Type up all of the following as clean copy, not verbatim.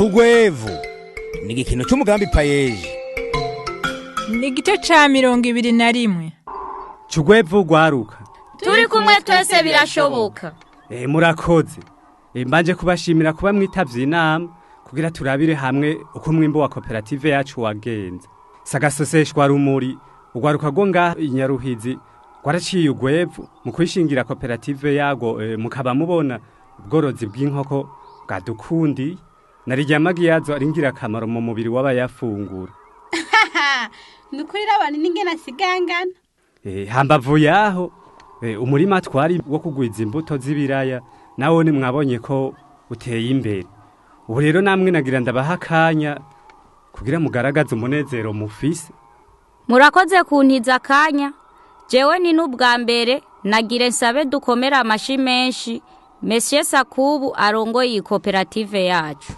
Urwevu ni igikino cy'umugambi payeje. Ni igice ca 21. Urwevu urwaruka. Turi kumwe twese birashoboka. Murakoze. Mbanje kubashimira kuba mwitavye inama kugira turabire hamwe uko umwimbu wa koperative yacu wagenze. Sagasoseshwa rumuri urwaruka rwo ngaha inyaruhizi gwaraciye Urwevu mu kwishingira koperative yago mukaba mubona ubworozi bw'inkoko bwadukundi narijya magiyazo aringira akamaro mu mubiri w'abayafungura. Nukurira abantu n'ingena sigangana. Hambavu yaho umurima twari wo kugwiza imbuto z'ibiraya nawo ni mwabonye ko uteye imbere. Ubu rero namwe nagira ndabaha akanya kugira mugaragaze umunezero mufise. Murakoze kuntiza akanya. Jewe ni n'ubwa mbere nagire nsabe dukomera amashi menshi Monsieur Sakubu arongoye iyi koperative yacu.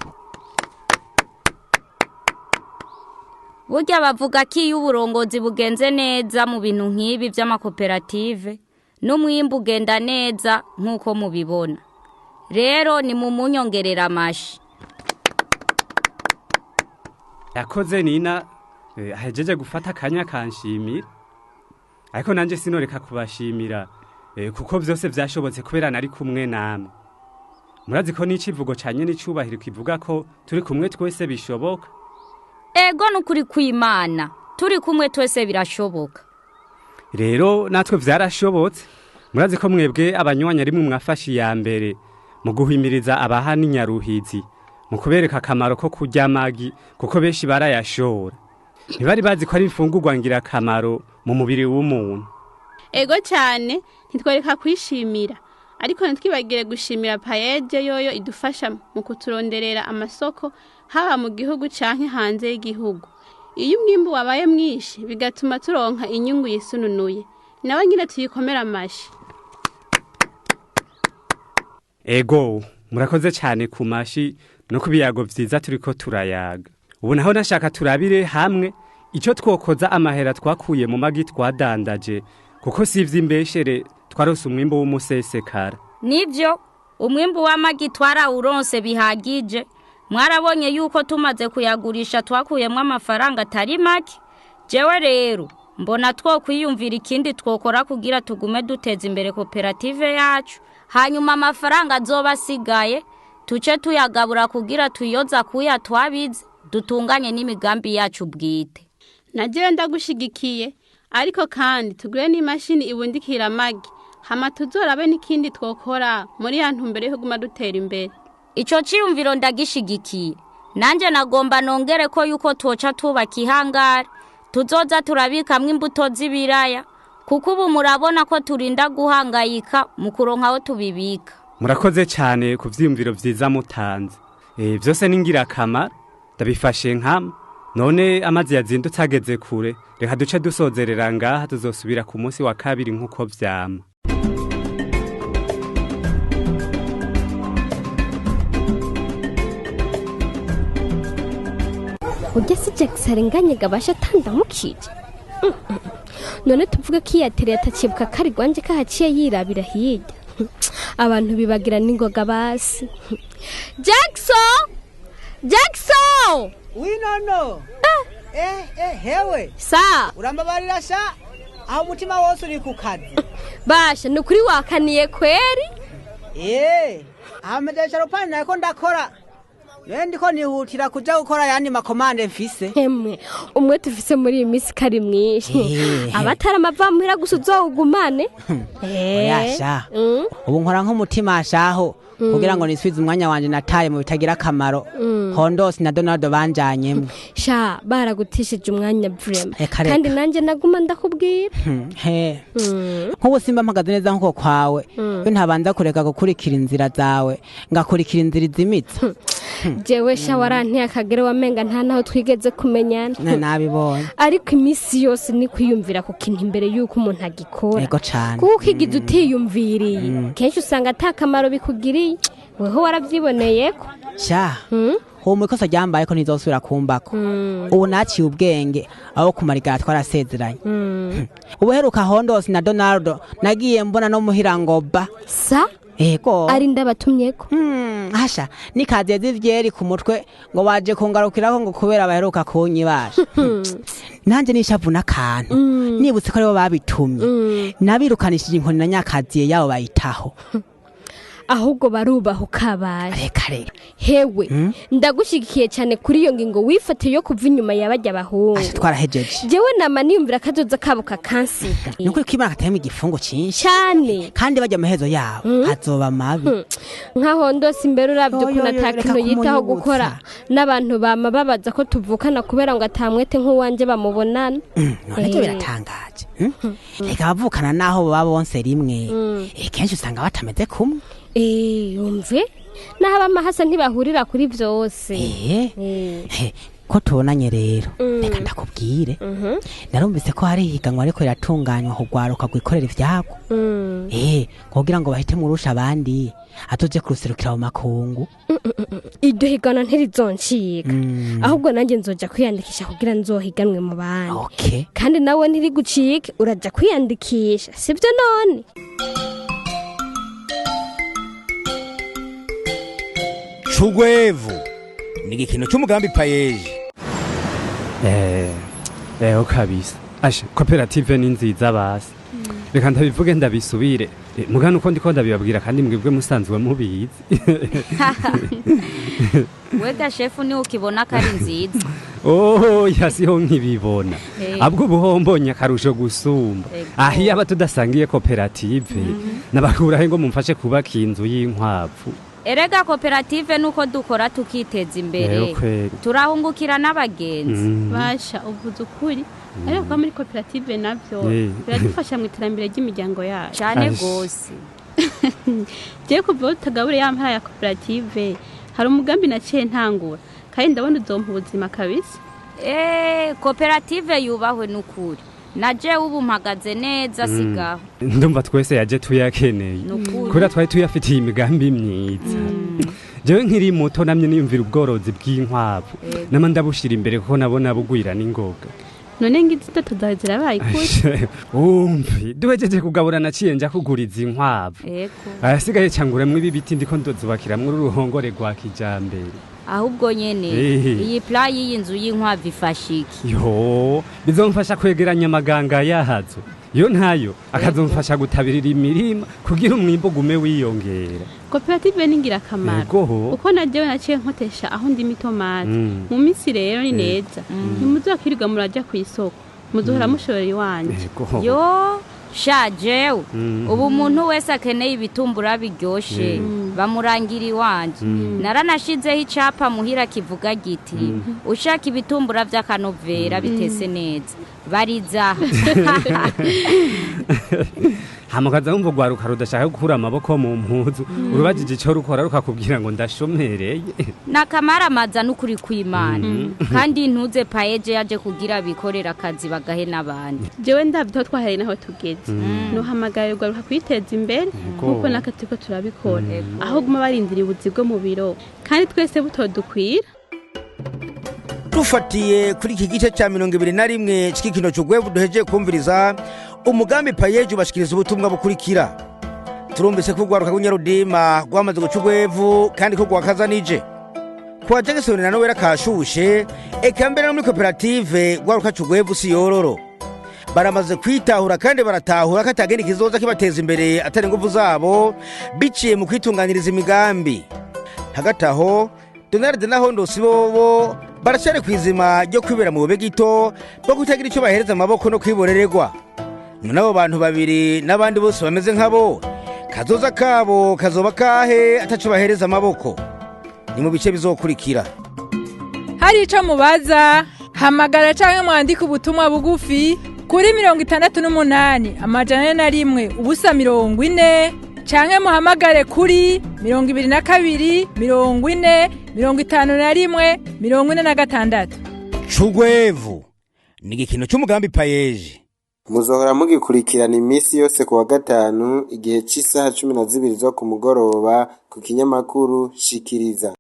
Burya bavuga ko iyo uburongozi bugenze neza mu bintu nk'ibi by'amakoperative n'umwimbu ugenda neza nk'uko mubibona. Rero ni mu munyongerera amashi. Yakoze Nina ahejeje gufata akanya kanshimira. Ariko nanje sinoreka kubashimira kuko byose byashobotse kubera nari kumwe namwe. Murazi ko n'icivugo canye n'icubahiro kivuga ko turi kumwe twese bishoboka. Ego nukuri kw'Imana turi kumwe twese birashoboka. Rero natwe vyarashobotse. Murazi ko mwebwe abanywanya rimwe mwafashe ya mbere mu guhimiriza abahani nyaruhizi mu kubereka akamaro ko kurya amagi kuko benshi barayashora. Ntibari bazi ko ari imfungurwa ngira akamaro mu mubiri w'umuntu. Ego cyane ntitwereka kwishimira ariko ntitwibagire gushimira payeje yoyo idufasha mu kuturonderera amasoko haba mu gihugu canke hanze y'igihugu. Iyo umwimbu wabaye mwinshi bigatuma turonka inyungu yisununuye. Nawe nyine tuyikomera amashi. Ego murakoze cyane ku mashi no kubiyago vyiza turiko turayaga. Ubu naho nashaka turabire hamwe icyo twokoza amahera twakuye mu magi twadandaje kuko sivye imbeshere twarose umwimbu w'umusesekara. Nivyo umwimbu w'amagi twarawuronse bihagije. Mwarabonye yuko tumaze kuyagurisha twakuyemwe amafaranga atari make. Jewe rero mbona twokwiyumvira ikindi twokora kugira tugume duteza imbere koperative yacu. Hanyuma amafaranga azoba asigaye tuce tuyagabura kugira tuyoza kuya twabize dutunganye n'imigambi yacu bwite. Najewe ndagushigikiye ariko kandi tugure n'imashini ibundikira amagi hama tuzorabe n'ikindi twokora muri ya ntumbero yo kuguma dutera imbere. Ico ciyumviro ndagishigikiye. Nanje nagomba nongere ko yuko twoca tubaka ihangari tuzoza turabikamwe imbuto z'ibiraya kuko ubu murabona ko turinda guhangayika mu kuronka aho tubibika. Murakoze cyane ku vyiyumviro vyiza mutanze. Byose ningira akamaro ndabifashe nkama. None amazi yazindutse ageze kure reka duce dusozerera ngaha tuzosubira ku munsi wa kabiri nk'uko vyama. Ugese Jackson nganye gabasha tandamukije. None tuvuga ko iyatere atacibuka kari gwanje kahaciye yirabira hirya. Abantu bibagira ningoga basi. Jackson! Jackson! Winono. Hewe. Sa. Urambabarira sha. Aho umutima wose uri ku kazi. Basha nukuri wakaniye kweri? Amedesha rupani nako ndakora. Ndiko nihutira kuja gukora yandi makomande mfise. Hemwe umwe tufise muri iyi misi kari mwishi. Abatara amavamuhira gusa uzogumane. Oyasha. Ubu nkora nk'umutima ashaho kugira ngo niswize umwanya wanje nataye mu bitagira akamaro. Hondos na Donaldo banjanyemwe. Sha baragutishije umwanya vrema. Kandi nanje naguma ndakubwira. Nkubu simba mpagaze neza nkuko kwawe. Yo ntabanza kureka gukurikira inzira zawe ngakurikira inzira izimitse. Jewe shawarante akagere wamenga nta naho twigeze kumenyana. Nabibonye. Ariko imisi yose ni kwiyumvira ku kintu imbere yuko umuntu agikora. Ego cyane. Kuko igize utiyumviriye. Kenshi usanga atakamaro bikugiriye. Weho waravyiboneye ko. Sha. Ho mwikosa ryambaye ko nizosubira kumbako. Ubu naciye ubwenge aho kumarigara twarasezeranye. Ubu heruka Hondos na Donaldo nagiye mbona no muhirangoba. Sa ego ari ndabatumyeko. hasha nikaziye z'ivyeri ku mutwe ngo waje kungarukirako ngo kubera baheruka kunyibasha nanje nishavu n'akantu nibutse ko aribo babitumye nabirukanishije inkoni na nyakaziye yabo bayitaho ahubwo barubaho kabaye. reka rero Hewe ndagushigikiye cyane kuri iyo ngingo wifatiye yo kuva inyuma yabajya bahungu. asha twarahejeje Jewe nama niyumvira kazoza kabo kakansi. nuko ikimara katayemo igifungo cinshi Cyane. kandi bajya amahezo yabo azoba mabi Nkaho ndose imbere uravye Yo, yo, ukuntu yo, reka atakino yitaho kumunyibutsa. gukora n'abantu bama babaza ko tuvukana kubera ngo atamwete nk'uwanje bamubonana. none byo biratangaje reka bavukana naho baba bonse rimwe kenshi usanga batameze kumwe Umve naho abamahasa ntibahurira kuri vyose. ko tubonanye rero reka ndakubwire narumvise ko hari higanwa ariko riratunganywa kugwaruka gwikorera ivyabo kugira ngo bahite murusha abandi atoje kuruserukira mu makungu Iryo higana ntirizonshika ahubwo nanjye nzoja kwiyandikisha kugira nzohiganwe mu bandi. okay Kandi nawe ntirigucike uraja kwiyandikisha sivyo none. Urwevu ni igikino cy'umugambi payeje. kabisa asha koperative ni nziza basi reka ndabivuge ndabisubire mugana uko ndiko ndabibabwira kandi mwebwe musanzwe mubizi wega shefu ni ukibona ko ari nziza yasiho nkibibona abwo buhombonye akarusho gusumba ahiye aba tudasangiye koperative nabakurahe ngo mumfashe kubaka inzu y'inkwavu. Erega koperative nuko dukora tukiteza imbere turahungukira n'abagenzi. Basha uvuze ukuri ariko kwa muri koperative navyo biradufasha mu iterambere ry'imiryango yacu cyane gose. Je kuva utagabure yampara ya koperative hari umugambi naciye ntangura kandi ndabona uzompa ubuzima kabisa. Koperative yubahwe n'ukuri naje ubu mpagaze neza sigaho ndumva twese yaje tuyakeneye kuri twari tuyafitiye imigambi myiza. Jewe nkiri muto namye niyumvira ubworozi bw'inkwavu nama ndabushira imbere kuko nabona bugwira n'ingoga. None ngizito tuzazira bayikuri umvi duhejeje kugabura naciye nja kuguriza inkwavu ayasigaye cyanguremwe ibi biti ndiko ndozubakira muri ruhongore rwa kijambere. Ahubwo nyene iyi plan y'inzu y'inkwavu ifashiki bizomfasha kwegeranya amaganga yahazo yo ntayo akazomfasha gutabirira imirima kugira umwimbu gume wiyongera. Koperative ni ngirakamaro uko najewe naciye nkotesha aho ndi mitomate mu minsi rero ni neza ntimuzokirirwa muraja ku isoko muzohora mushorera iwanje. Yo shajewe ubu umuntu wese akeneye ibitumbura biryoshe bamurangira iwanje naranashizeho icapa muhira kivuga giti ushaka ibitumbura vy'akanovera bitese neza barizaha. Hamukaza wumva urwaruka rudashaka gukura amaboko mu mpuzu urubajije ico rukora rukakubwira ngo ndashomereye nakamara n'ukuri kw'Imana kandi ntuze payeje yaje kugira bikorera akazi bagahe n'abandi. Jewe ndavyo twahereye naho tugeze nuhamagaye urwaruka kwiteza imbere kuko nakatiko turabikora aho guma barindira ubuzi bwo mu biro kandi twese butodukwira. Dufatiye kuri iki gice cya 21 cy'igikino cy'Urwevu duhejeje kumviriza umugambi payeje ubashikiriza ubutumwa bukurikira. Turumvise ko urwaruka rw'Inyarudima rwamaze guca Urwevu kandi ko rwakazanije kwa Jackson na Noel kashushe eka mbere no muri koperative rwaruka cy'Urwevu si yororo baramaze kwitahura kandi baratahura ko atagenda kizoza kibateza imbere atari nguvu zabo biciye mu kwitunganiriza imigambi. Hagati aho Vendredi naho ndosi bobo baracare kwizima ryo kwibera mu bube gito bwo kutagira icyo bahereza amaboko no kwiborererwa. Nabo bantu babiri n'abandi bose bameze nkabo kazoza kabo kazoba kahe ataco bahereza amaboko. Ni mu bice bizokurikira. Hari ico mubaza hamagara canke mwandika ubutumwa bugufi kuri 68 amajana 1 ubusa 40 canke muhamagare kuri 22 40 51 46. Urwevu ni igikino cy'umugambi payeje. Muzohora mugikurikirana iminsi yose kuwa gatanu igihe cy'isaha 12 zo ku mugoroba ku kinyamakuru Shikiriza.